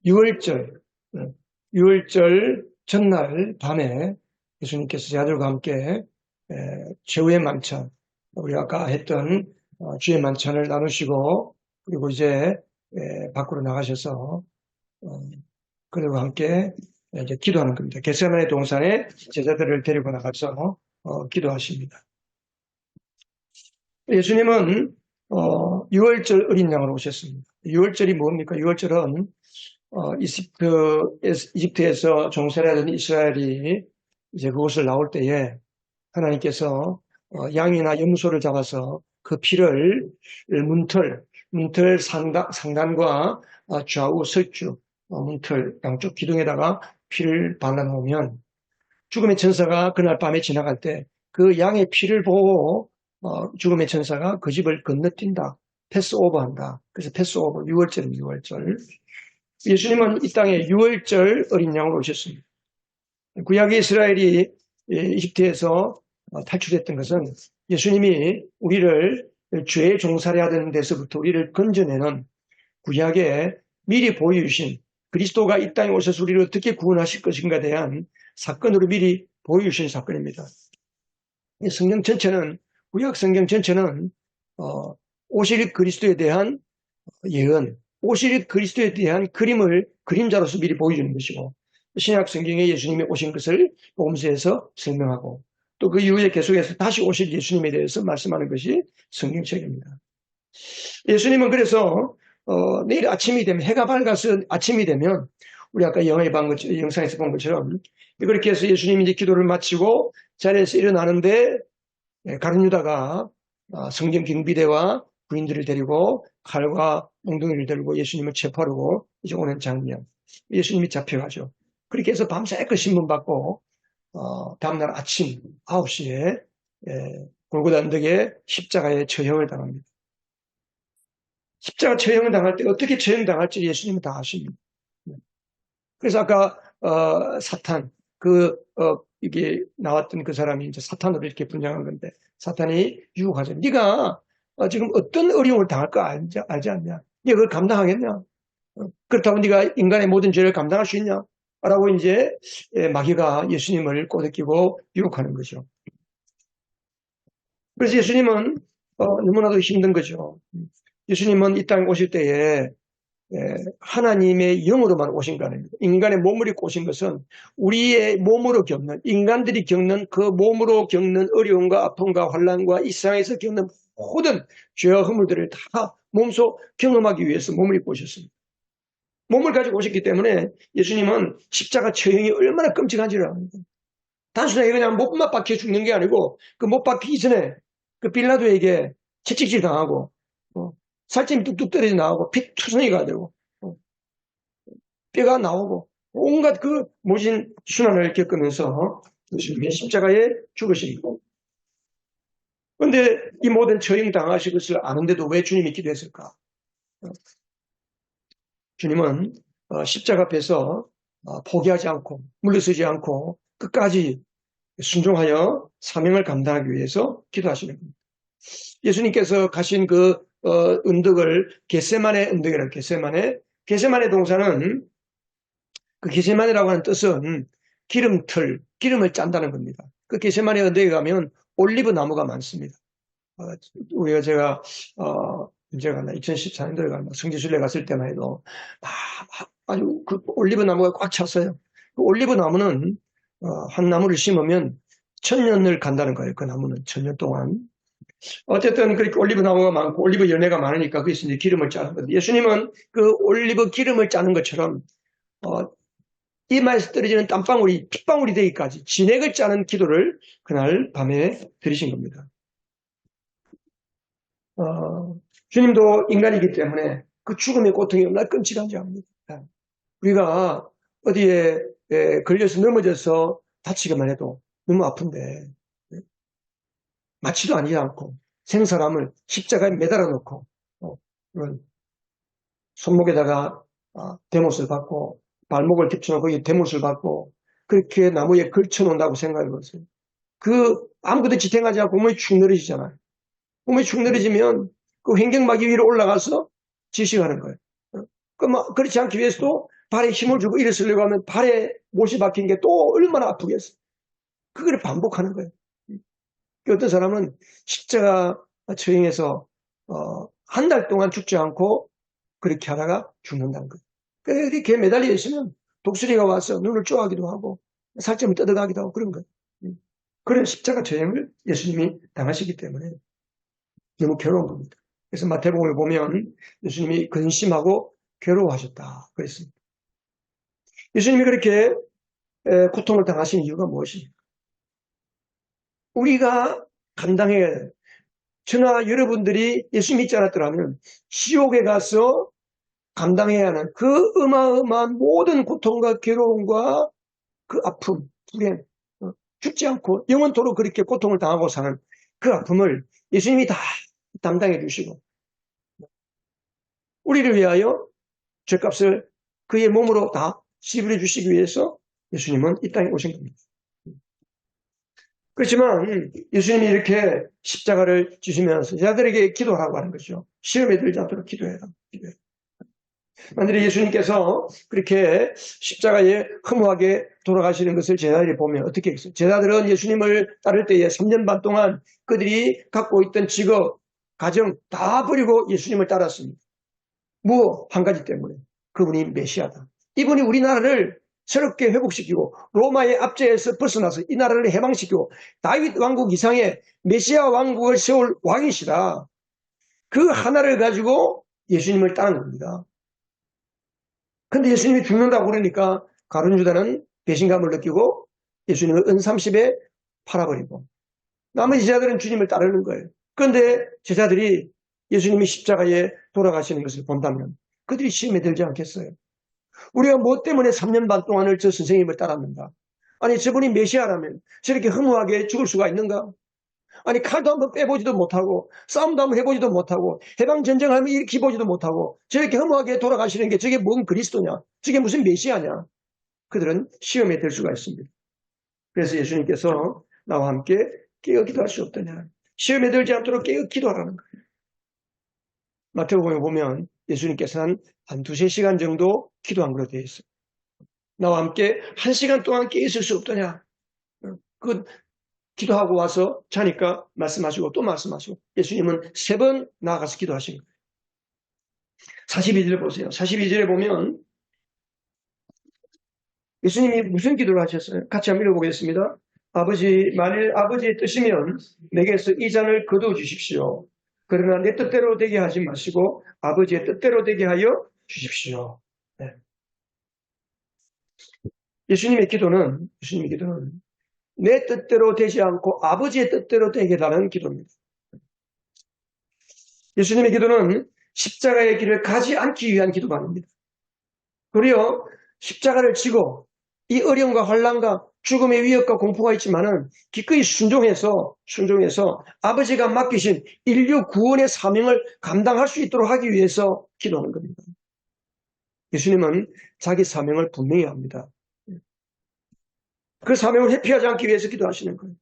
유월절, 유월절 전날 밤에 예수님께서 제자들과 함께 최후의 만찬, 우리 아까 했던 주의 만찬을 나누시고 그리고 이제 밖으로 나가셔서 그들과 함께 이제 기도하는 겁니다. 겟세마네 동산에 제자들을 데리고 나가서 기도하십니다. 예수님은 유월절 어린 양으로 오셨습니다. 유월절이 뭡니까? 유월절은 이집트에서 종살이하던 이스라엘이 이제 그곳을 나올 때에 하나님께서 양이나 염소를 잡아서 그 피를 문틀 상단과 좌우 서쪽 문틀 양쪽 기둥에다가 피를 발라놓으면 죽음의 천사가 그날 밤에 지나갈 때 그 양의 피를 보고 죽음의 천사가 그 집을 건너뛴다. 패스오버한다. 그래서 패스오버, 6월절입니다. 6월절. 예수님은 이 땅에 6월절 어린 양으로 오셨습니다. 구약 이스라엘이 이집트에서 탈출했던 것은 예수님이 우리를 죄의 종살이하던 데서부터 우리를 건져내는 구약에 미리 보여주신 그리스도가 이 땅에 오셔서 우리를 어떻게 구원하실 것인가에 대한 사건으로 미리 보여주신 사건입니다. 성경 전체는, 구약 성경 전체는 오실 그리스도에 대한 예언, 오실 그리스도에 대한 그림자로서 미리 보여주는 것이고, 신약 성경에 예수님이 오신 것을 복음서에서 설명하고, 또 그 이후에 계속해서 다시 오실 예수님에 대해서 말씀하는 것이 성경책입니다. 예수님은 그래서 내일 아침이 되면, 해가 밝아서 아침이 되면, 우리 아까 영상에서 본 것처럼 그렇게 해서 예수님이 이제 기도를 마치고 자리에서 일어나는데 가룟 유다가 성전 경비대와 부인들을 데리고 칼과 몽둥이를 들고 예수님을 체포하려고 이제 오는 장면. 예수님이 잡혀가죠. 그렇게 해서 밤새껏 신문 받고 다음날 아침 9시에 골고다 언덕에 십자가에 처형을 당합니다. 십자가 처형을 당할 때 어떻게 처형당할지 예수님은 다 아십니다. 그래서 아까 사탄 이게 나왔던 그 사람이 이제 사탄으로 이렇게 분장한 건데 사탄이 유혹하죠. 네가 지금 어떤 어려움을 당할 거 알지 않냐? 네가 그걸 감당하겠냐? 그렇다고 네가 인간의 모든 죄를 감당할 수 있냐? 라고 이제 마귀가 예수님을 꼬드기고 유혹하는 거죠. 그래서 예수님은 너무나도 힘든 거죠. 예수님은 이 땅에 오실 때에 하나님의 영으로만 오신 거 아닙니다. 인간의 몸을 입고 오신 것은 우리의 몸으로 겪는, 인간들이 겪는 그 몸으로 겪는 어려움과 아픔과 환난과 이 세상에서 겪는 모든 죄와 허물들을 다 몸소 경험하기 위해서 몸을 입고 오셨습니다. 몸을 가지고 오셨기 때문에 예수님은 십자가 처형이 얼마나 끔찍한지를 압니다. 단순하게 그냥 못만 박혀 죽는 게 아니고 그 못 박히기 전에 그 빌라도에게 채찍질 당하고 살점이 뚝뚝 떨어져 나오고 피 투성이가 되고 뼈가 나오고 온갖 그 모진 순환을 겪으면서 예수님의 십자가에 죽으십니다. 그런데 이 모든 처형 당하실 것을 아는데도 왜 주님이 기도했을까? 주님은 십자가 앞에서 포기하지 않고 물러서지 않고 끝까지 순종하여 사명을 감당하기 위해서 기도하시는 겁니다. 예수님께서 가신 그 언덕을 겟세마네 언덕이라고 겟세마네 동산은 그 겟세마네라고 하는 뜻은 기름을 짠다는 겁니다. 그 겟세마네 언덕에 가면 올리브 나무가 많습니다. 제가 언제 갔나 2014년도에 갔나 성지순례 갔을 때만 해도 아주 그 올리브 나무가 꽉 찼어요. 그 올리브 나무는 한 나무를 심으면 1000년을 간다는 거예요. 그 나무는 1000년 동안. 어쨌든 그렇게 올리브 나무가 많고 올리브 열매가 많으니까 거기서 이제 기름을 짜는 건데 예수님은 그 올리브 기름을 짜는 것처럼 이마에서 떨어지는 땀방울이 핏방울이 되기까지 진액을 짜는 기도를 그날 밤에 드리신 겁니다. 주님도 인간이기 때문에 그 죽음의 고통이 얼마나 끔찍한지 압니다. 우리가 어디에 걸려서 넘어져서 다치기만 해도 너무 아픈데 맞지도 않고 생사람을 십자가에 매달아 놓고 손목에다가 대못을 받고 발목을 겹쳐놓고 거기에 대못을 받고 그렇게 나무에 걸쳐놓는다고 생각해 보세요. 아무것도 지탱하지 않고 몸이 축 늘어지잖아요. 몸이 축 늘어지면 그 횡격막이 위로 올라가서 지식하는 거예요. 그렇지 않기 위해서도 발에 힘을 주고 일어서려고 하면 발에 못이 박힌 게 또 얼마나 아프겠어. 그걸 반복하는 거예요. 어떤 사람은 십자가 처형해서 한 달 동안 죽지 않고 그렇게 하다가 죽는다는 거예요. 이렇게 매달려 있으면 독수리가 와서 눈을 쪼아하기도 하고 살점을 뜯어가기도 하고 그런 거예요. 그런 십자가 처형을 예수님이 당하시기 때문에 너무 괴로운 겁니다. 그래서 마태복음을 보면 예수님이 근심하고 괴로워하셨다 그랬습니다. 예수님이 그렇게 고통을 당하신 이유가 무엇입니까? 우리가 감당해야 해요. 저나 여러분들이 예수 믿지 않았더라면 지옥에 가서 감당해야 하는 그 어마어마한 모든 고통과 괴로움과 그 아픔, 불행, 죽지 않고 영원토록 그렇게 고통을 당하고 사는 그 아픔을 예수님이 다 담당해 주시고 우리를 위하여 죄값을 그의 몸으로 다 지불해 주시기 위해서 예수님은 이 땅에 오신 겁니다. 그렇지만 예수님이 이렇게 십자가를 지시면서 제자들에게 기도하라고 하는 거죠. 시험에 들지 않도록 기도해라. 만일에 예수님께서 그렇게 십자가에 허무하게 돌아가시는 것을 제자들이 보면 어떻게 했어요? 제자들은 예수님을 따를 때에 3년 반 동안 그들이 갖고 있던 직업, 가정 다 버리고 예수님을 따랐습니다. 한 가지 때문에. 그분이 메시아다. 이분이 우리나라를 새롭게 회복시키고 로마의 압제에서 벗어나서 이 나라를 해방시키고 다윗 왕국 이상의 메시아 왕국을 세울 왕이시다. 그 하나를 가지고 예수님을 따른 겁니다. 근데 예수님이 죽는다고 그러니까 가룟 유다는 배신감을 느끼고 예수님을 은30에 팔아버리고 나머지 제자들은 주님을 따르는 거예요. 그런데 제자들이 예수님이 십자가에 돌아가시는 것을 본다면 그들이 시험에 들지 않겠어요? 우리가 뭐 때문에 3년 반 동안을 저 선생님을 따랐는가? 아니 저분이 메시아라면 저렇게 허무하게 죽을 수가 있는가? 아니 칼도 한번 빼보지도 못하고 싸움도 한번 해보지도 못하고 해방전쟁하면 일으키 보지도 못하고 저렇게 허무하게 돌아가시는 게 저게 뭔 그리스도냐? 저게 무슨 메시아냐? 그들은 시험에 들 수가 있습니다. 그래서 예수님께서 나와 함께 깨어 기도할 수 없더냐? 시험에 들지 않도록 깨어 기도하라는 거예요. 마태복음에 보면 예수님께서는 한 2-3시간 정도 기도한 걸로 되어 있어요. 나와 함께 1시간 동안 깨어 있을 수 없더냐? 그 기도하고 와서 자니까 말씀하시고 또 말씀하시고 예수님은 3번 나아가서 기도하신 거예요. 42절 보세요. 42절에 보면 예수님이 무슨 기도를 하셨어요? 같이 한번 읽어보겠습니다. 아버지, 만일 아버지의 뜻이면 내게서 이 잔을 거두어 주십시오. 그러나 내 뜻대로 되게 하지 마시고 아버지의 뜻대로 되게 하여 주십시오. 네. 예수님의 기도는 내 뜻대로 되지 않고 아버지의 뜻대로 되게 달라는 기도입니다. 예수님의 기도는 십자가의 길을 가지 않기 위한 기도가 아닙니다. 그리고 십자가를 지고 이 어려움과 환난과 죽음의 위협과 공포가 있지만은 기꺼이 순종해서 아버지가 맡기신 인류 구원의 사명을 감당할 수 있도록 하기 위해서 기도하는 겁니다. 예수님은 자기 사명을 분명히 합니다. 그 사명을 회피하지 않기 위해서 기도하시는 거예요.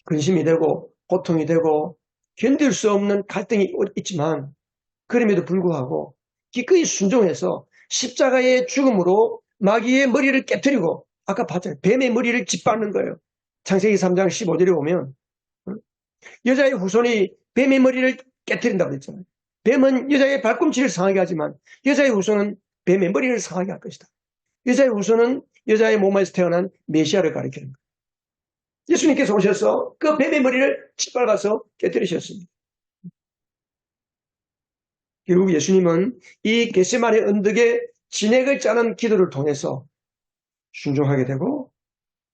근심이 되고 고통이 되고 견딜 수 없는 갈등이 있지만 그럼에도 불구하고 기꺼이 순종해서 십자가의 죽음으로 마귀의 머리를 깨뜨리고 아까 봤잖아요. 뱀의 머리를 짓밟는 거예요. 창세기 3장 15절에 보면 여자의 후손이 뱀의 머리를 깨뜨린다고 했잖아요. 뱀은 여자의 발꿈치를 상하게 하지만 여자의 후손은 뱀의 머리를 상하게 할 것이다. 여자의 후손은 여자의 몸에서 태어난 메시아를 가리키는 거예요. 예수님께서 오셔서 그 뱀의 머리를 짓밟아서 깨뜨리셨습니다. 결국 예수님은 이 겟세마네 언덕에 진액을 짜는 기도를 통해서 순종하게 되고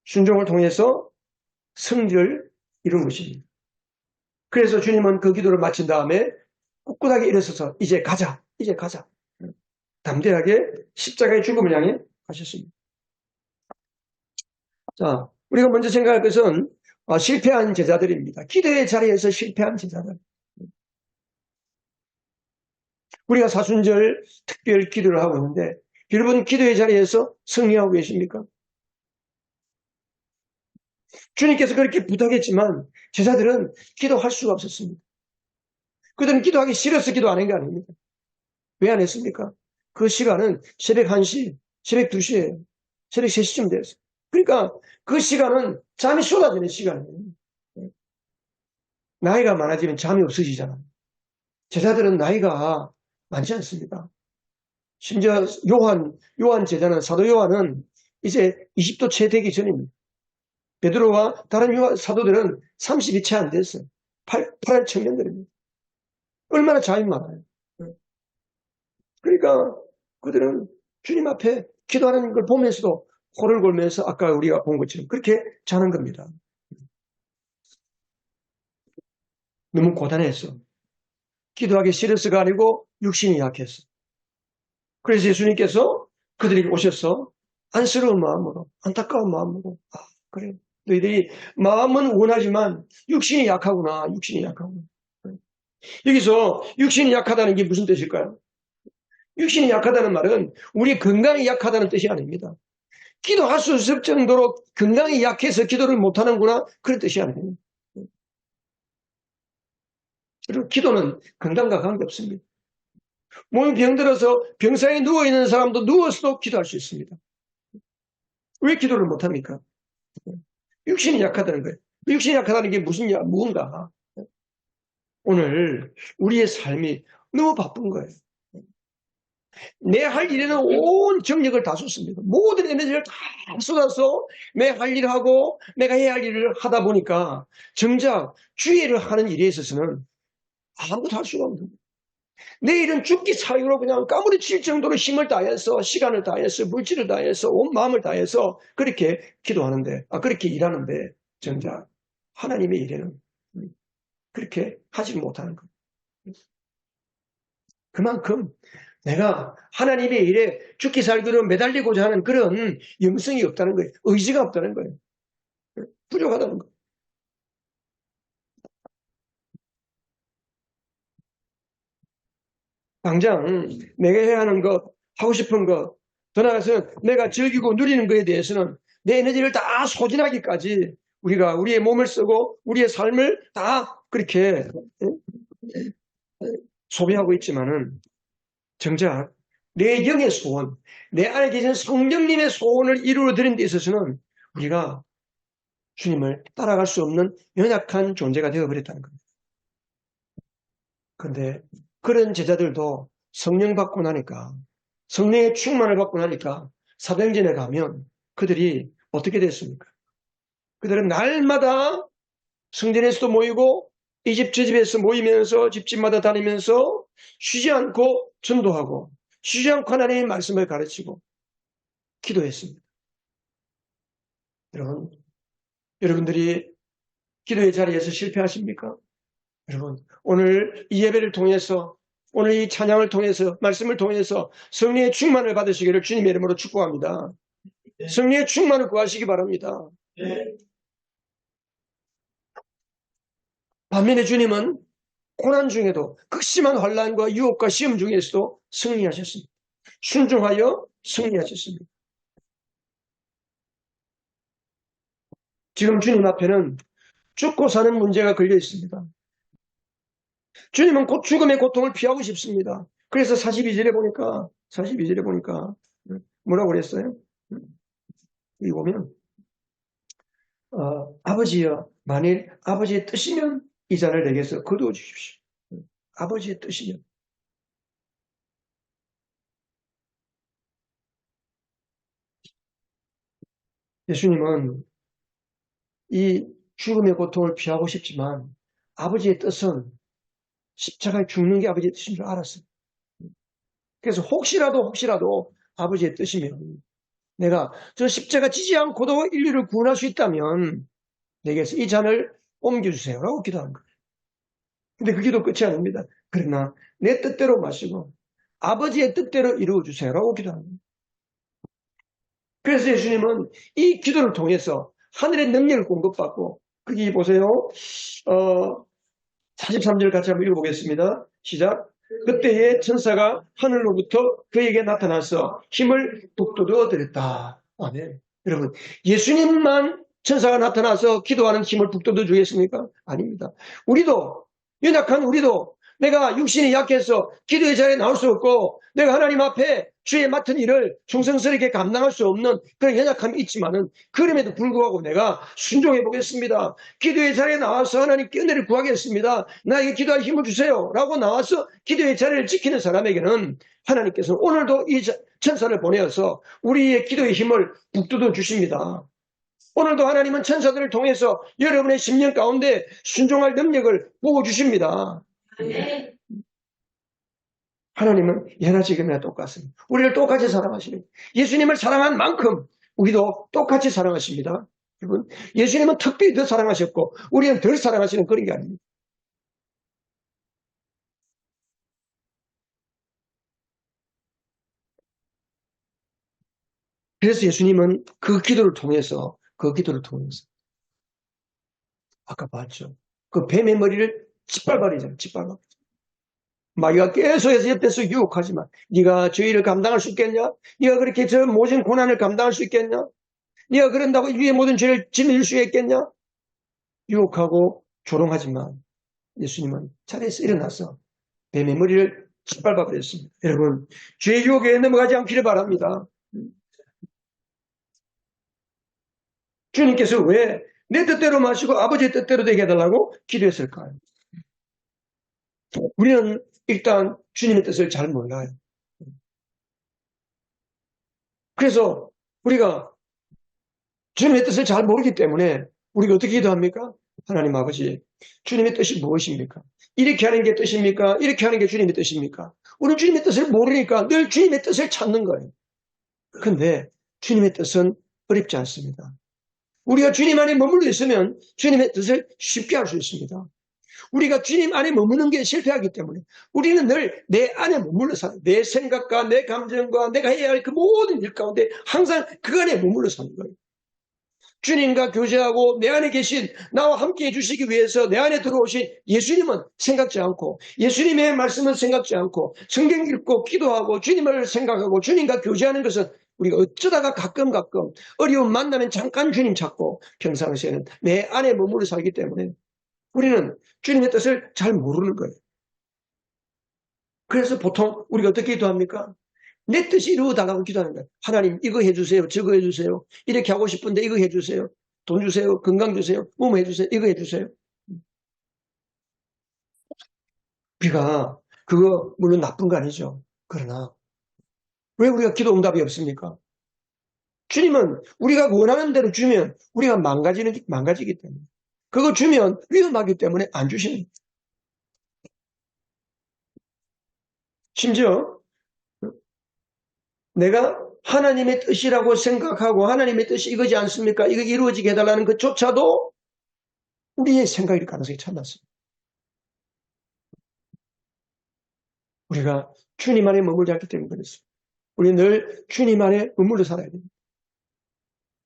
순종을 통해서 승리를 이룬 것입니다. 그래서 주님은 그 기도를 마친 다음에 꿋꿋하게 일어서서 이제 가자. 담대하게 십자가의 죽음을 향해 가셨습니다. 자, 우리가 먼저 생각할 것은 실패한 제자들입니다. 기도의 자리에서 실패한 제자들. 우리가 사순절 특별 기도를 하고 있는데 여러분 기도의 자리에서 승리하고 계십니까? 주님께서 그렇게 부탁했지만 제자들은 기도할 수가 없었습니다. 그들은 기도하기 싫어서 기도 안 한 게 아닙니다. 왜 안 했습니까? 그 시간은 새벽 1시, 새벽 2시에, 새벽 3시쯤 됐어요. 그러니까 그 시간은 잠이 쏟아지는 시간이에요. 나이가 많아지면 잠이 없어지잖아요. 제자들은 나이가 많지 않습니다. 심지어 요한 제자는, 사도 요한은 이제 20도 채 되기 전입니다. 베드로와 다른 사도들은 30이 채 안 됐어요. 파란 청년들입니다. 얼마나 잠이 많아요. 그러니까 그들은 주님 앞에 기도하는 걸 보면서도 코를 골면서 아까 우리가 본 것처럼 그렇게 자는 겁니다. 너무 고단했어. 기도하기 싫어서가 아니고 육신이 약했어. 그래서 예수님께서 그들에게 오셔서 안쓰러운 마음으로, 안타까운 마음으로, 그래, 너희들이 마음은 원하지만 육신이 약하구나, 육신이 약하구나. 여기서 육신이 약하다는 게 무슨 뜻일까요? 육신이 약하다는 말은 우리 건강이 약하다는 뜻이 아닙니다. 기도할 수 없을 정도로 건강이 약해서 기도를 못하는구나, 그런 뜻이 아닙니다. 그리고 기도는 건강과 관계없습니다. 몸이 병들어서 병상에 누워있는 사람도 누워서도 기도할 수 있습니다. 왜 기도를 못합니까? 육신이 약하다는 거예요. 육신이 약하다는 게 무언가. 오늘 우리의 삶이 너무 바쁜 거예요. 내 할 일에는 온 정력을 다 쏟습니다. 모든 에너지를 다 쏟아서 내 할 일을 하고 내가 해야 할 일을 하다 보니까 정작 주의를 하는 일에 있어서는 아무것도 할 수가 없는 거예요. 내일은 죽기 사유로 그냥 까무러칠 정도로 힘을 다해서 시간을 다해서 물질을 다해서 온 마음을 다해서 그렇게 기도하는데 그렇게 일하는데 정작 하나님의 일에는 그렇게 하지 못하는 거예요. 그만큼 내가 하나님의 일에 죽기 살기로 매달리고자 하는 그런 영성이 없다는 거예요. 의지가 없다는 거예요. 부족하다는 거예요. 당장 내가 해야 하는 것, 하고 싶은 것, 더 나아가서 내가 즐기고 누리는 것에 대해서는 내 에너지를 다 소진하기까지 우리가 우리의 몸을 쓰고 우리의 삶을 다 그렇게 소비하고 있지만은 정작 내 영의 소원, 내 안에 계신 성령님의 소원을 이루어드리는 데 있어서는 우리가 주님을 따라갈 수 없는 연약한 존재가 되어버렸다는 겁니다. 그런데 그런 제자들도 성령 받고 나니까, 성령의 충만을 받고 나니까 사도행전에 가면 그들이 어떻게 됐습니까? 그들은 날마다 성전에서도 모이고 이 집 저 집에서 모이면서 집집마다 다니면서 쉬지 않고 전도하고 쉬지 않고 하나님의 말씀을 가르치고 기도했습니다. 여러분들이 기도의 자리에서 실패하십니까? 여러분, 오늘 이 예배를 통해서, 오늘 이 찬양을 통해서, 말씀을 통해서 성령의 충만을 받으시기를 주님의 이름으로 축복합니다. 성령의 충만을 구하시기 바랍니다. 반면에 주님은 고난 중에도 극심한 환난과 유혹과 시험 중에서도 승리하셨습니다. 순종하여 승리하셨습니다. 지금 주님 앞에는 죽고 사는 문제가 걸려 있습니다. 주님은 곧 죽음의 고통을 피하고 싶습니다. 그래서 42절에 보니까 뭐라고 그랬어요? 여기 보면 아버지여, 만일 아버지의 뜻이면 이 잔을 내게서 거두어 주십시오. 아버지의 뜻이면. 예수님은 이 죽음의 고통을 피하고 싶지만 아버지의 뜻은 십자가에 죽는 게 아버지의 뜻인 줄 알았어요. 그래서 혹시라도 아버지의 뜻이면 내가 저 십자가 지지 않고도 인류를 구원할 수 있다면 내게서 이 잔을 옮겨주세요라고 기도한 거예요. 근데 그 기도 끝이 아닙니다. 그러나 내 뜻대로 마시고 아버지의 뜻대로 이루어주세요라고 기도합니다. 그래서 예수님은 이 기도를 통해서 하늘의 능력을 공급받고 거기 보세요. 43절 같이 한번 읽어보겠습니다. 시작. 그때에 천사가 하늘로부터 그에게 나타나서 힘을 북돋워 드렸다. 아멘. 여러분, 예수님만 천사가 나타나서 기도하는 힘을 북돋워 주겠습니까? 아닙니다. 우리도, 연약한 우리도 내가 육신이 약해서 기도의 자리에 나올 수 없고 내가 하나님 앞에 주의 맡은 일을 충성스럽게 감당할 수 없는 그런 연약함이 있지만은 그럼에도 불구하고 내가 순종해 보겠습니다. 기도의 자리에 나와서 하나님께 은혜를 구하겠습니다. 나에게 기도할 힘을 주세요. 라고 나와서 기도의 자리를 지키는 사람에게는 하나님께서 오늘도 이 천사를 보내어서 우리의 기도의 힘을 북돋워 주십니다. 오늘도 하나님은 천사들을 통해서 여러분의 심령 가운데 순종할 능력을 부어주십니다. 네. 하나님은 예나 지금이나 똑같습니다. 우리를 똑같이 사랑하시는 예수님을 사랑한 만큼 우리도 똑같이 사랑하십니다. 여러분, 예수님은 특별히 더 사랑하셨고 우리는 덜 사랑하시는 그런 게 아닙니다. 그래서 예수님은 그 기도를 통해서 아까 봤죠. 그 뱀의 머리를 짓밟아버리잖아요. 짓밟아. 마귀가 계속해서 옆에서 유혹하지만 네가 죄를 감당할 수 있겠냐? 네가 그렇게 저 모든 고난을 감당할 수 있겠냐? 네가 그런다고 위의 모든 죄를 지낼 수 있겠냐? 유혹하고 조롱하지만 예수님은 자리에서 일어나서 뱀의 머리를 짓밟아 버렸습니다. 여러분, 죄의 유혹에 넘어가지 않기를 바랍니다. 주님께서 왜 내 뜻대로 마시고 아버지의 뜻대로 되게 해달라고 기도했을까요? 우리는 일단 주님의 뜻을 잘 몰라요. 그래서 우리가 주님의 뜻을 잘 모르기 때문에 우리가 어떻게 기도합니까? 하나님 아버지, 주님의 뜻이 무엇입니까? 이렇게 하는 게 뜻입니까? 이렇게 하는 게 주님의 뜻입니까? 우리는 주님의 뜻을 모르니까 늘 주님의 뜻을 찾는 거예요. 그런데 주님의 뜻은 어렵지 않습니다. 우리가 주님 안에 머물러 있으면 주님의 뜻을 쉽게 할 수 있습니다. 우리가 주님 안에 머무는 게 실패하기 때문에 우리는 늘 내 안에 머물러 살아요. 내 생각과 내 감정과 내가 해야 할 그 모든 일 가운데 항상 그 안에 머물러 사는 거예요. 주님과 교제하고 내 안에 계신 나와 함께 해주시기 위해서 내 안에 들어오신 예수님은 생각지 않고 예수님의 말씀은 생각지 않고 성경 읽고 기도하고 주님을 생각하고 주님과 교제하는 것은 우리가 어쩌다가 가끔 어려운 만나면 잠깐 주님 찾고 평상시에는 내 안에 머물러 살기 때문에 우리는 주님의 뜻을 잘 모르는 거예요. 그래서 보통 우리가 어떻게 기도합니까? 내 뜻이 이루어달라고 기도하는 거예요. 하나님 이거 해주세요. 저거 해주세요. 이렇게 하고 싶은데 이거 해주세요. 돈 주세요. 건강 주세요. 몸 해주세요. 이거 해주세요. 우리가 그거 물론 나쁜 거 아니죠. 그러나 왜 우리가 기도 응답이 없습니까? 주님은 우리가 원하는 대로 주면 우리가 망가지기 때문에 그거 주면 위험하기 때문에 안 주시는 거예요. 심지어 내가 하나님의 뜻이라고 생각하고 하나님의 뜻이 이거지 않습니까? 이거 이루어지게 해달라는 것조차도 우리의 생각일 가능성이 참 많습니다. 우리가 주님 안에 머물지 않기 때문에 그렇습니다. 우리 늘 주님 안에 머물러 살아야 됩니다.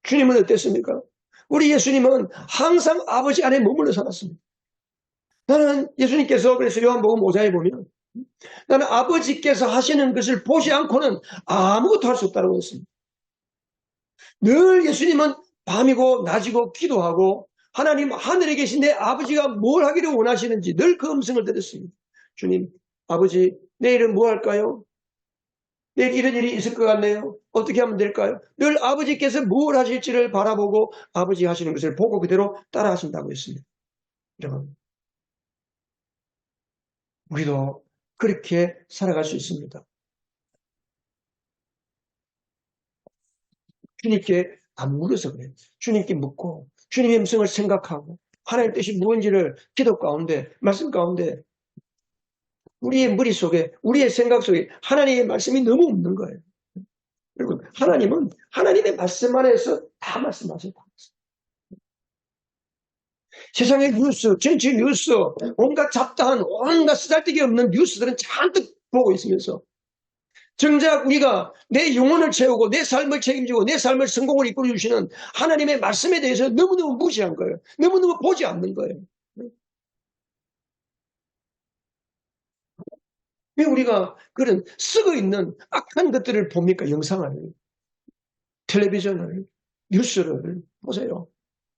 주님은 어땠습니까? 우리 예수님은 항상 아버지 안에 머물러 살았습니다. 나는 예수님께서 그래서 요한복음 5장에 보면 나는 아버지께서 하시는 것을 보지 않고는 아무것도 할 수 없다고 했습니다. 늘 예수님은 밤이고 낮이고 기도하고 하나님 하늘에 계신 내 아버지가 뭘 하기를 원하시는지 늘 그 음성을 들었습니다. 주님, 아버지 내일은 뭐 할까요? 내일 이런 일이 있을 것 같네요. 어떻게 하면 될까요? 늘 아버지께서 뭘 하실지를 바라보고 아버지 하시는 것을 보고 그대로 따라 하신다고 했습니다. 여러분, 우리도 그렇게 살아갈 수 있습니다. 주님께 안 물어서 그래요. 주님께 묻고 주님의 음성을 생각하고 하나님 뜻이 무엇인지를 기도 가운데 말씀 가운데 우리의 머릿속에 우리의 생각 속에 하나님의 말씀이 너무 없는 거예요. 그리고 하나님은 하나님의 말씀 안에서 다 말씀하세요. 세상의 뉴스, 정치 뉴스, 온갖 잡다한 온갖 쓰잘데기 없는 뉴스들은 잔뜩 보고 있으면서 정작 우리가 내 영혼을 채우고 내 삶을 책임지고 내 삶을 성공을 이끌어 주시는 하나님의 말씀에 대해서 너무너무 무시한 거예요. 너무너무 보지 않는 거예요. 왜 우리가 그런 쓰고 있는 악한 것들을 봅니까? 영상을, 텔레비전을, 뉴스를 보세요.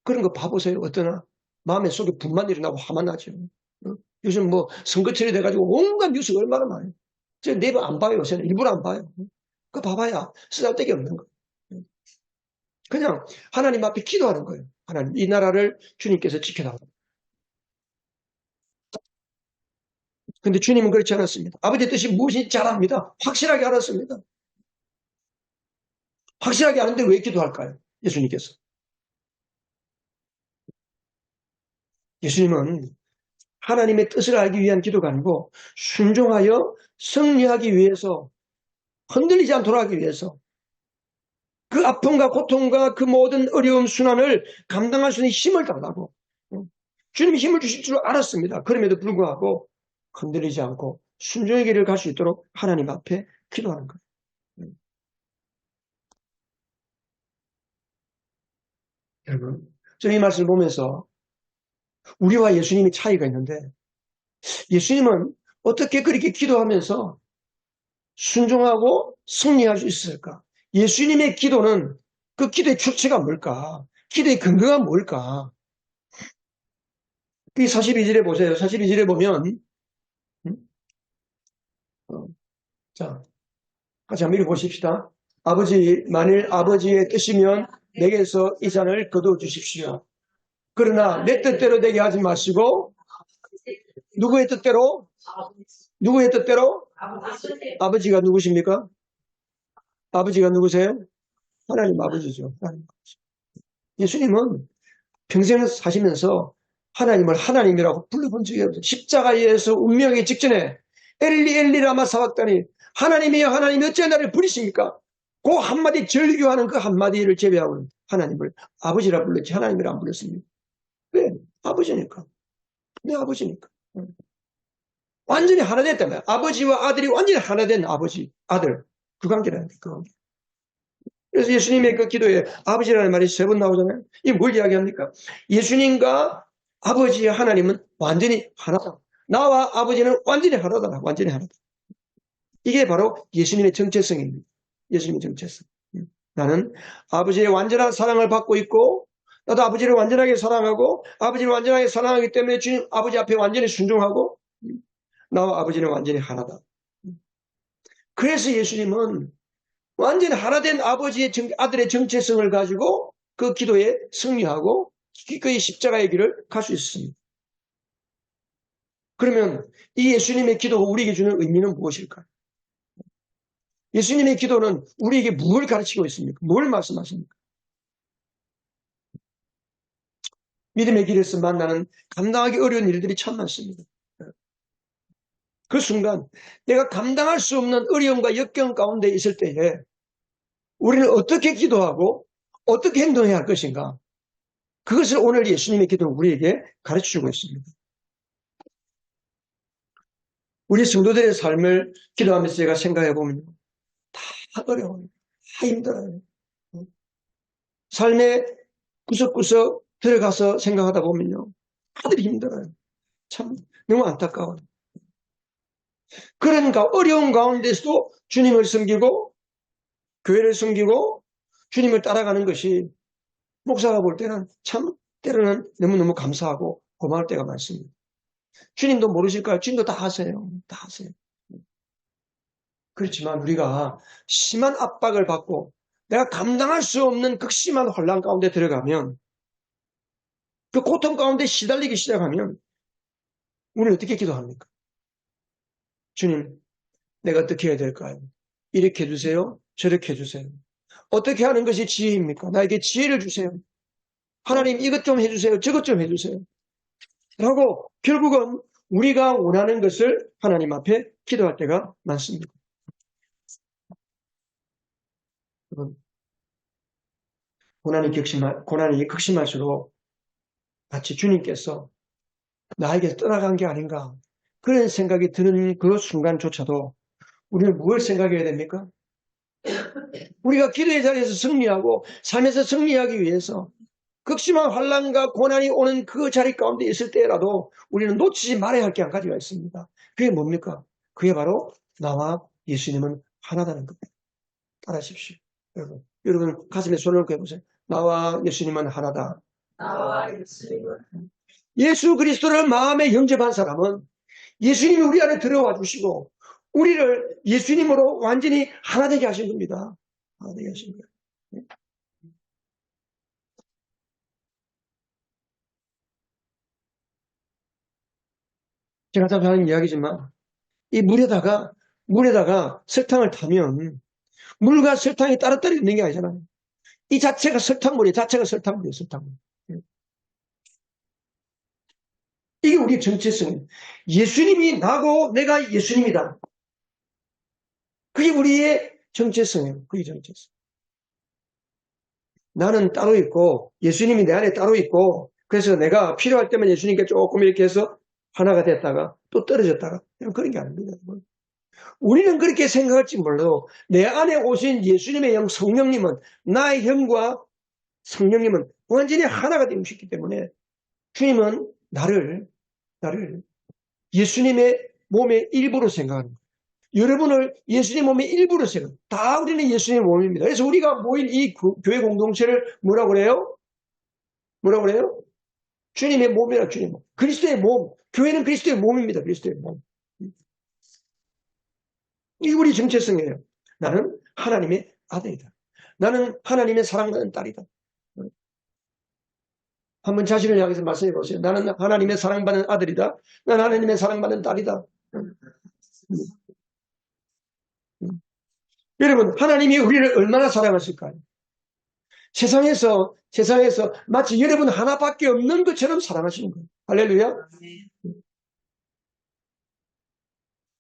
그런 거 봐보세요. 어떠나? 마음에 속에 분만 일어나고 화만 나죠. 요즘 뭐 선거철이 돼가지고 온갖 뉴스가 얼마나 많아요. 제가 네이버 안 봐요. 요새는 일부러 안 봐요. 그거 봐봐야 쓰잘데기 없는 거예요. 그냥 하나님 앞에 기도하는 거예요. 하나님, 이 나라를 주님께서 지켜달라. 근데 주님은 그렇지 않았습니다. 아버지의 뜻이 무엇인지 잘 압니다. 확실하게 알았습니다. 확실하게 아는데 왜 기도할까요? 예수님께서. 예수님은 하나님의 뜻을 알기 위한 기도가 아니고 순종하여 승리하기 위해서, 흔들리지 않도록 하기 위해서, 그 아픔과 고통과 그 모든 어려움 순환을 감당할 수 있는 힘을 달라고. 주님이 힘을 주실 줄 알았습니다. 그럼에도 불구하고 흔들리지 않고 순종의 길을 갈 수 있도록 하나님 앞에 기도하는 거예요. 여러분, 저는 이 말씀을 보면서 우리와 예수님의 차이가 있는데, 예수님은 어떻게 그렇게 기도하면서 순종하고 승리할 수 있을까? 예수님의 기도는, 그 기도의 주체가 뭘까? 기도의 근거가 뭘까? 이 42절에 보세요. 42절에 보면, 자, 같이 한번 읽어보십시다. 아버지, 만일 아버지의 뜻이면 내게서 이 잔을 거두어 주십시오. 그러나 내 뜻대로 되게 하지 마시고, 누구의 뜻대로? 누구의 뜻대로? 아버지가 누구십니까? 아버지가 누구세요? 하나님 아버지죠. 하나님. 예수님은 평생 사시면서 하나님을 하나님이라고 불러본 적이 없어요. 십자가에서 운명의 직전에 엘리 엘리 라마 사박다니, 하나님이여 하나님이 어찌 나를 부리십니까? 그 한마디 절규하는 그 한마디를 제외하고는 하나님을 아버지라 불렀지 하나님이라 안 불렀습니다. 왜? 아버지니까. 내 아버지니까. 완전히 하나 됐다면, 아버지와 아들이 완전히 하나 된 아버지, 아들, 그 관계라는 그 관계. 그래서 예수님의 그 기도에 아버지라는 말이 3번 나오잖아요. 이게 뭘 이야기합니까? 예수님과 아버지의 하나님은 완전히 하나다. 나와 아버지는 완전히 하나다. 완전히 하나다. 이게 바로 예수님의 정체성입니다. 예수님의 정체성. 나는 아버지의 완전한 사랑을 받고 있고, 나도 아버지를 완전하게 사랑하고, 아버지를 완전하게 사랑하기 때문에 주님 아버지 앞에 완전히 순종하고, 나와 아버지는 완전히 하나다. 그래서 예수님은 완전히 하나 된 아버지의 아들의 정체성을 가지고 그 기도에 승리하고 기꺼이 십자가의 길을 갈 수 있습니다. 그러면 이 예수님의 기도가 우리에게 주는 의미는 무엇일까요? 예수님의 기도는 우리에게 무엇을 가르치고 있습니까? 뭘 말씀하십니까? 믿음의 길에서 만나는 감당하기 어려운 일들이 참 많습니다. 그 순간 내가 감당할 수 없는 어려움과 역경 가운데 있을 때에 우리는 어떻게 기도하고 어떻게 행동해야 할 것인가? 그것을 오늘 예수님의 기도는 우리에게 가르쳐주고 있습니다. 우리 성도들의 삶을 기도하면서 제가 생각해 보면 다 어려워요. 다 힘들어요. 삶의 구석구석 들어가서 생각하다 보면요. 다들 힘들어요. 참 너무 안타까워요. 그러니까 어려운 가운데서도 주님을 섬기고 교회를 섬기고 주님을 따라가는 것이 목사가 볼 때는 참 때로는 너무너무 감사하고 고마울 때가 많습니다. 주님도 모르실까요? 주님도 다 아세요. 다 아세요. 그렇지만 우리가 심한 압박을 받고 내가 감당할 수 없는 극심한 혼란 가운데 들어가면, 그 고통 가운데 시달리기 시작하면 우리는 어떻게 기도합니까? 주님, 내가 어떻게 해야 될까요? 이렇게 해주세요. 저렇게 해주세요. 어떻게 하는 것이 지혜입니까? 나에게 지혜를 주세요. 하나님 이것 좀 해주세요. 저것 좀 해주세요. 라고 결국은 우리가 원하는 것을 하나님 앞에 기도할 때가 많습니다. 고난이 극심할수록 마치 주님께서 나에게 떠나간 게 아닌가, 그런 생각이 드는 그 순간조차도 우리는 무엇을 생각해야 됩니까? 우리가 기도의 자리에서 승리하고 삶에서 승리하기 위해서 극심한 환난과 고난이 오는 그 자리 가운데 있을 때라도 우리는 놓치지 말아야 할 게 한 가지가 있습니다. 그게 뭡니까? 그게 바로 나와 예수님은 하나다는 겁니다. 따라하십시오. 여러분 가슴에 손을 얹고 해보세요. 나와 예수님은 하나다. 나와 예수님은 예수 그리스도를 마음에 영접한 사람은 예수님이 우리 안에 들어와 주시고 우리를 예수님으로 완전히 하나 되게 하신 겁니다. 하나 되게 하신 거예요. 제가 참 하는 이야기지만 이 물에다가 설탕을 타면 물과 설탕이 따로따로 있는 게 아니잖아요. 이 자체가 설탕물이에요. 자체가 설탕물이에요. 설탕물. 이게 우리의 정체성이에요. 예수님이 나고 내가 예수님이다. 그게 우리의 정체성이에요. 그게 정체성. 나는 따로 있고 예수님이 내 안에 따로 있고 그래서 내가 필요할 때만 예수님께 조금 이렇게 해서 하나가 됐다가 또 떨어졌다가 그런 게 아닙니다. 우리는 그렇게 생각할지 몰라도 내 안에 오신 예수님의 영 성령님은 나의 형과 성령님은 완전히 하나가 되고 싶기 때문에 주님은 나를 예수님의 몸의 일부로 생각하는 거예요. 여러분을 예수님 몸의 일부로 생각해요. 다 우리는 예수님의 몸입니다. 그래서 우리가 모인 이 교회 공동체를 뭐라고 그래요? 뭐라고 그래요? 주님의 몸이라 주님 몸. 그리스도의 몸. 교회는 그리스도의 몸입니다. 그리스도의 몸. 이게 우리 정체성이에요. 나는 하나님의 아들이다. 나는 하나님의 사랑받는 딸이다. 한번 자신을 향해서 말씀해 보세요. 나는 하나님의 사랑받는 아들이다. 나는 하나님의 사랑받는 딸이다. 여러분, 하나님이 우리를 얼마나 사랑하실까요? 세상에서 마치 여러분 하나밖에 없는 것처럼 사랑하시는 거예요. 할렐루야.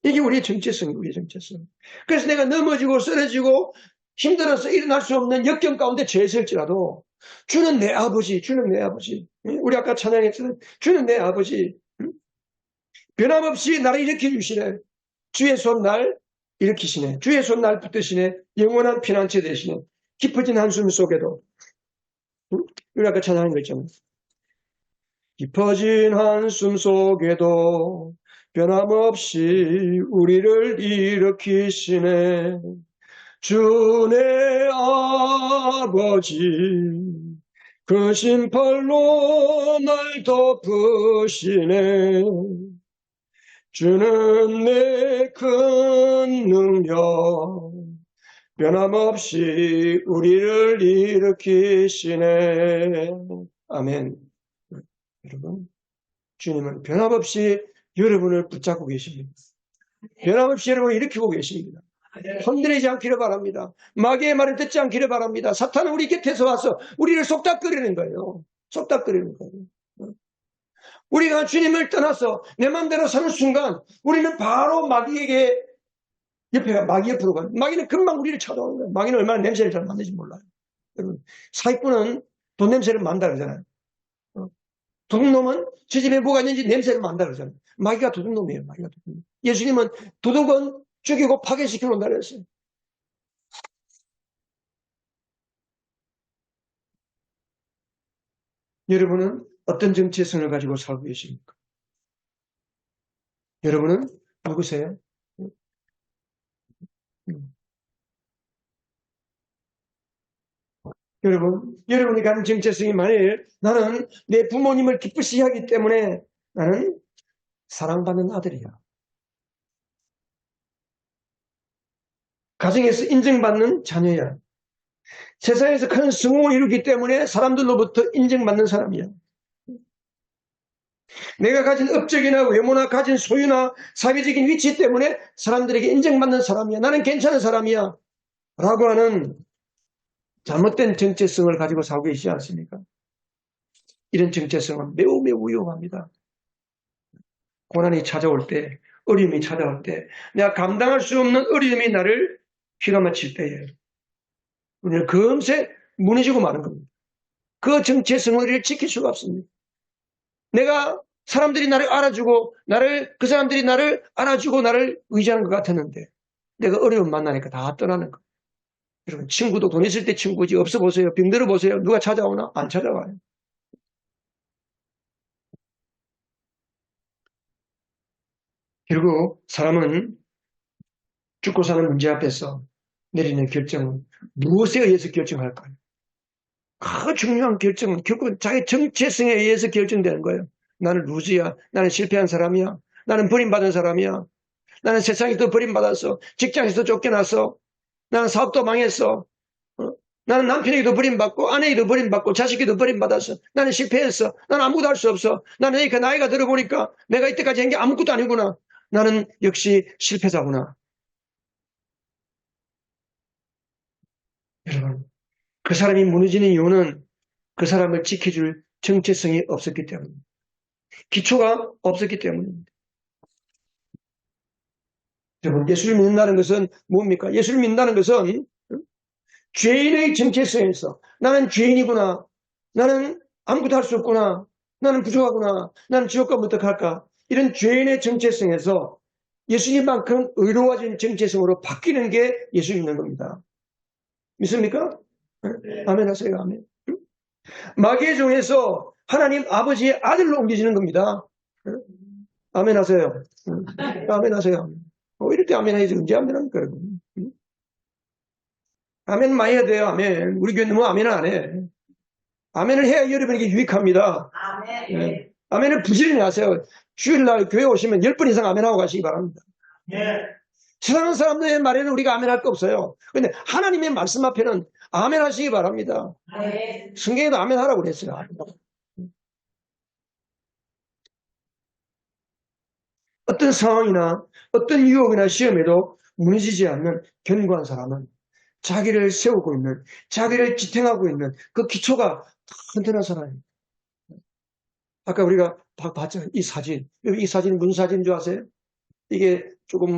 이게 우리의 정체성이에요. 우리의 정체성. 그래서 내가 넘어지고 쓰러지고 힘들어서 일어날 수 없는 역경 가운데 처했을지라도 주는 내 아버지, 주는 내 아버지. 우리 아까 찬양했잖아요. 주는 내 아버지. 변함없이 나를 일으켜 주시네. 주의 손 날 일으키시네. 주의 손 날 붙드시네. 영원한 피난처 되시네. 깊어진 한숨 속에도. 우리 아까 찬양한 거 있잖아요. 깊어진 한숨 속에도 변함없이 우리를 일으키시네. 주 내 아버지 그 심팔로 날 덮으시네. 주는 내 큰 능력 변함없이 우리를 일으키시네. 아멘. 여러분, 주님은 변함없이 여러분을 붙잡고 계십니다. 변함없이 여러분을 일으키고 계십니다. 흔들리지 않기를 바랍니다. 마귀의 말을 듣지 않기를 바랍니다. 사탄은 우리 곁에서 와서 우리를 속닥거리는 거예요. 속닥거리는 거예요. 우리가 주님을 떠나서 내 마음대로 사는 순간 우리는 바로 마귀에게 마귀 옆으로 가요. 마귀는 금방 우리를 찾아오는 거예요. 마귀는 얼마나 냄새를 잘 맡는지 몰라요. 여러분, 사기꾼은 돈 냄새를 맡는다 그러잖아요. 도둑놈은 저 집에 뭐가 있는지 냄새를 맡는다 그러잖아요. 마귀가 도둑놈이에요. 마귀가 도둑놈. 예수님은 도둑은 죽이고 파괴시켜 놓는다 그랬어요. 여러분은 어떤 정체성을 가지고 살고 계십니까? 여러분은 누구세요? 여러분이 가진 정체성이 만일 나는 내 부모님을 기쁘시게 하기 때문에 나는 사랑받는 아들이야. 가정에서 인정받는 자녀야. 세상에서 큰 성공을 이루기 때문에 사람들로부터 인정받는 사람이야. 내가 가진 업적이나 외모나 가진 소유나 사회적인 위치 때문에 사람들에게 인정받는 사람이야. 나는 괜찮은 사람이야. 라고 하는 잘못된 정체성을 가지고 살고 계시지 않습니까? 이런 정체성은 매우 매우 위험합니다. 고난이 찾아올 때, 어려움이 찾아올 때, 내가 감당할 수 없는 어려움이 나를 휘감아칠 때에 우리는 금세 무너지고 마는 겁니다. 그 정체성을 우리를 지킬 수가 없습니다. 내가 사람들이 나를 알아주고 그 사람들이 나를 알아주고 나를 의지하는 것 같았는데 내가 어려움 만나니까 다 떠나는 거예요. 여러분, 친구도 돈 있을 때 친구지. 없어 보세요. 병들어 보세요. 누가 찾아오나? 안 찾아와요. 결국 사람은 죽고 사는 문제 앞에서 내리는 결정은 무엇에 의해서 결정할까요? 그 중요한 결정은 결국은 자기 정체성에 의해서 결정되는 거예요. 나는 루즈야. 나는 실패한 사람이야. 나는 버림받은 사람이야. 나는 세상에서 버림받았어. 직장에서 쫓겨났어. 나는 사업도 망했어. 어? 나는 남편에게도 버림받고 아내에게도 버림받고 자식에게도 버림받았어. 나는 실패했어. 나는 아무것도 할 수 없어. 나는 이렇게 나이가 들어보니까 내가 이때까지 한 게 아무것도 아니구나. 나는 역시 실패자구나. 여러분, 그 사람이 무너지는 이유는 그 사람을 지켜줄 정체성이 없었기 때문입니다. 기초가 없었기 때문입니다. 여러분, 예수를 믿는다는 것은 뭡니까? 예수를 믿는다는 것은 죄인의 정체성에서 나는 죄인이구나. 나는 아무것도 할 수 없구나. 나는 부족하구나. 나는 지옥 가면 어떡할까? 이런 죄인의 정체성에서 예수님만큼 의로워진 정체성으로 바뀌는 게 예수 믿는 겁니다. 믿습니까? 아멘 하세요. 아멘. 마귀의 종에서 하나님 아버지의 아들로 옮겨지는 겁니다. 아멘 하세요. 아멘 하세요. 이럴 때 아멘 해야지 언제 아멘 합니까? 아멘 많이 해야 돼요. 아멘. 우리 교회 너무 아멘을 안 해. 아멘을 해야 여러분에게 유익합니다. 아멘. 네. 아멘을 부지런히 하세요. 주일날 교회 오시면 10번 이상 아멘하고 가시기 바랍니다. 네. 세상 사람들의 말에는 우리가 아멘할 거 없어요. 근데 하나님의 말씀 앞에는 아멘 하시기 바랍니다. 네. 성경에도 아멘 하라고 그랬어요. 어떤 상황이나 어떤 유혹이나 시험에도 무너지지 않는 견고한 사람은 자기를 세우고 있는, 자기를 지탱하고 있는 그 기초가 튼튼한 사람입니다. 아까 우리가 봤죠. 이 사진. 이 사진 무슨 사진인 줄 아세요? 이게 조금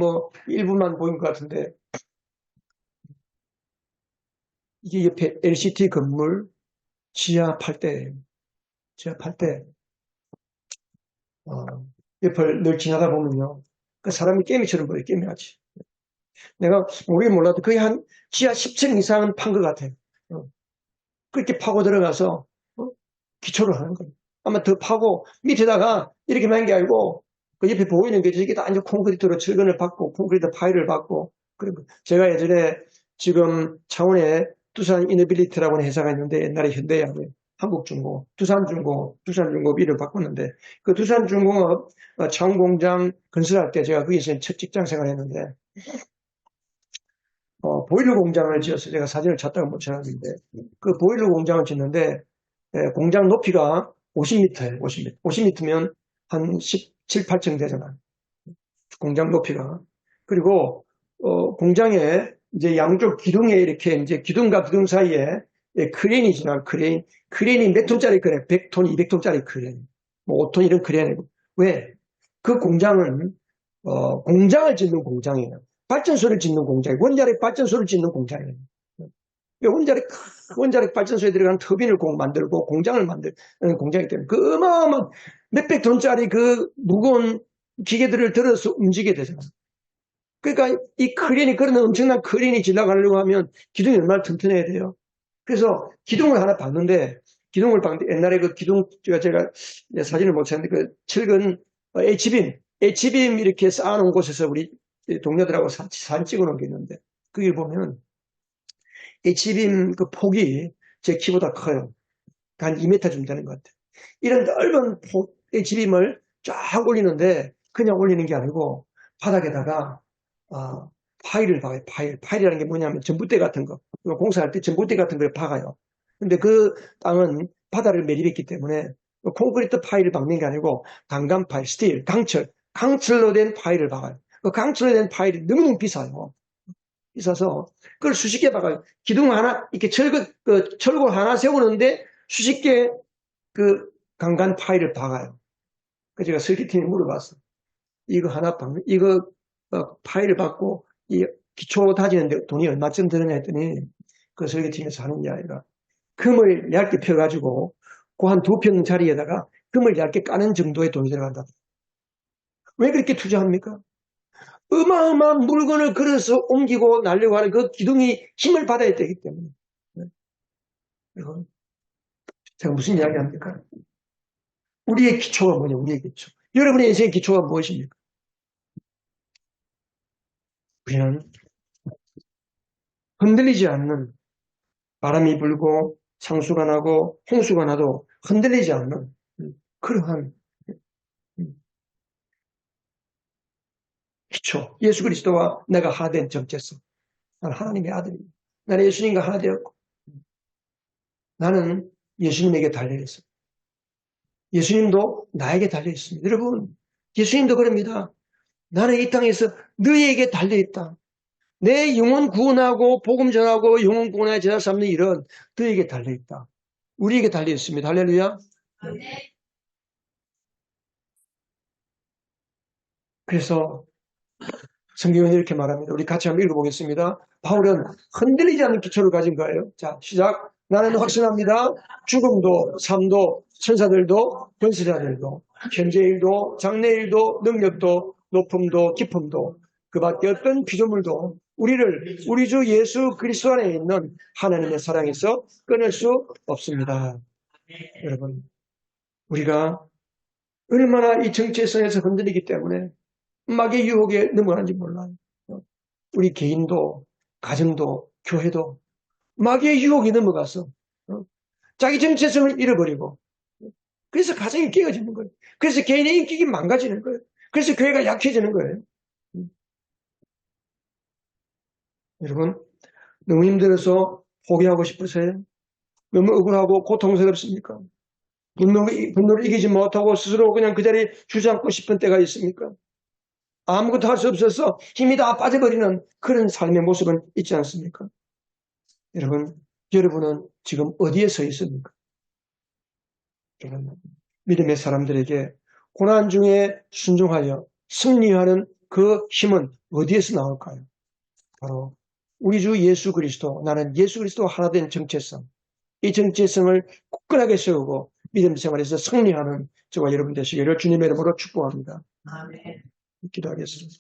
일부만 보인 것 같은데, 이게 옆에 LCT 건물 지하 8대예요. 지하 8대. 옆을 늘 지나다 보면요. 그 사람이 깨미처럼 보여요. 깨미같이. 내가 모르긴 몰라도 거의 한 지하 10층 이상은 판 것 같아요. 그렇게 파고 들어가서 기초를 하는 거예요. 아마 더 파고 밑에다가 이렇게만 한 게 아니고 그 옆에 보이는 게 저게 다 이제 콘크리트로 철근을 받고 콘크리트 파일을 받고 그리고 제가 예전에 지금 창원에 두산 이너빌리티라고 하는 회사가 있는데 옛날에 현대하고 한국중공업, 두산중공업 이름을 바꿨는데 그 두산중공업 창공장 건설할 때 제가 거기서 첫 직장 생활했는데 보일러 공장을 지었어요. 제가 사진을 찾다가 못 찾았는데 그 보일러 공장을 짓는데 공장 높이가 50m예요. 50m. 50m면 한 17, 8층 되잖아요. 공장 높이가. 그리고 공장에 이제 양쪽 기둥에 이렇게 이제 기둥과 기둥 사이에 크레인이 지나요. 크레인이 몇 톤짜리 크레인? 100톤, 200톤짜리 크레인. 뭐 5톤 이런 크레인이고. 왜? 그 공장은 공장을 짓는 공장이에요. 발전소를 짓는 공장이에요. 원자력 발전소를 짓는 공장이에요. 원자력 발전소에 들어가는 터빈을 만들고 공장을 만드는 공장이기 때문에 그 어마어마한 몇백 톤짜리 그 무거운 기계들을 들어서 움직이게 되잖아요. 그러니까 이 크레인이 그런 엄청난 크레인이 지나가려고 하면 기둥이 얼마나 튼튼해야 돼요. 그래서 기둥을 하나 박는데 옛날에 그 기둥 제가 사진을 못 찾는데 그 철근 H빔 이렇게 쌓아놓은 곳에서 우리 동료들하고 사진 찍어놓은 게 있는데 그게 보면 H빔 그 폭이 제 키보다 커요. 한 2m 좀 되는 것 같아요. 이런 넓은 H빔을 쫙 올리는데 그냥 올리는 게 아니고 바닥에다가 파일을 박아요. 파일이라는 게 뭐냐면 전봇대 같은 거. 공사할 때 전봇대 같은 걸 박아요. 근데 그 땅은 바다를 매립했기 때문에 콘크리트 파일을 박는 게 아니고 강간 파일, 스틸, 강철로 된 파일을 박아요. 그 강철로 된 파일이 너무너무 비싸요. 비싸서 그걸 수십 개 박아요. 기둥 하나 이렇게 철골 하나 세우는데 수십 개 그 강간 파일을 박아요. 그 제가 설계팀에 물어봤어. 이거 하나 박는 이거 파일을 받고 이 기초 다지는데 돈이 얼마쯤 드느냐 했더니 그 설계팀에서 하는 이야기가 금을 얇게 펴가지고 그 한 2편 자리에다가 금을 얇게 까는 정도의 돈이 들어간다. 왜 그렇게 투자합니까? 어마어마한 물건을 걸어서 옮기고 날려고 하는 그 기둥이 힘을 받아야 되기 때문에. 이건 제가 무슨 이야기 합니까? 우리의 기초가 뭐냐, 우리의 기초. 여러분의 인생의 기초가 무엇입니까? 우리는 흔들리지 않는 바람이 불고 상수가 나고 홍수가 나도 흔들리지 않는 그러한 기초. 예수 그리스도와 내가 하나 된 정체성. 나는 하나님의 아들입니다. 나는 예수님과 하나 되었고 나는 예수님에게 달려있어요. 예수님도 나에게 달려있습니다. 여러분, 예수님도 그럽니다. 나는 이 땅에서 너희에게 달려있다. 내 영혼 구원하고 복음 전하고 영혼 구원에 제자 삼는 일은 너희에게 달려있다. 우리에게 달려있습니다. 할렐루야. 그래서 성경은 이렇게 말합니다. 우리 같이 한번 읽어보겠습니다. 바울은 흔들리지 않는 기초를 가진 거예요. 자, 시작. 나는 확신합니다. 죽음도, 삶도, 천사들도, 권세자들도, 현재일도, 장래일도, 능력도, 높음도, 깊음도, 그 밖에 어떤 피조물도 우리를 우리 주 예수 그리스도 안에 있는 하나님의 사랑에서 끊을 수 없습니다. 여러분, 우리가 얼마나 이 정체성에서 흔들리기 때문에 마귀의 유혹에 넘어가는지 몰라요. 우리 개인도, 가정도, 교회도 마귀의 유혹에 넘어가서 자기 정체성을 잃어버리고 그래서 가정이 깨어지는 거예요. 그래서 개인의 인격이 망가지는 거예요. 그래서 교회가 약해지는 거예요. 여러분, 너무 힘들어서 포기하고 싶으세요? 너무 억울하고 고통스럽습니까? 분노를 이기지 못하고 스스로 그냥 그 자리에 주저앉고 싶은 때가 있습니까? 아무것도 할 수 없어서 힘이 다 빠져버리는 그런 삶의 모습은 있지 않습니까? 여러분은 지금 어디에 서 있습니까? 믿음의 사람들에게 고난 중에 순종하여 승리하는 그 힘은 어디에서 나올까요? 바로 우리 주 예수 그리스도, 나는 예수 그리스도와 하나 된 정체성, 이 정체성을 굳건하게 세우고 믿음 생활에서 승리하는 저와 여러분 되시기를 주님의 이름으로 축복합니다. 아멘. 기도하겠습니다.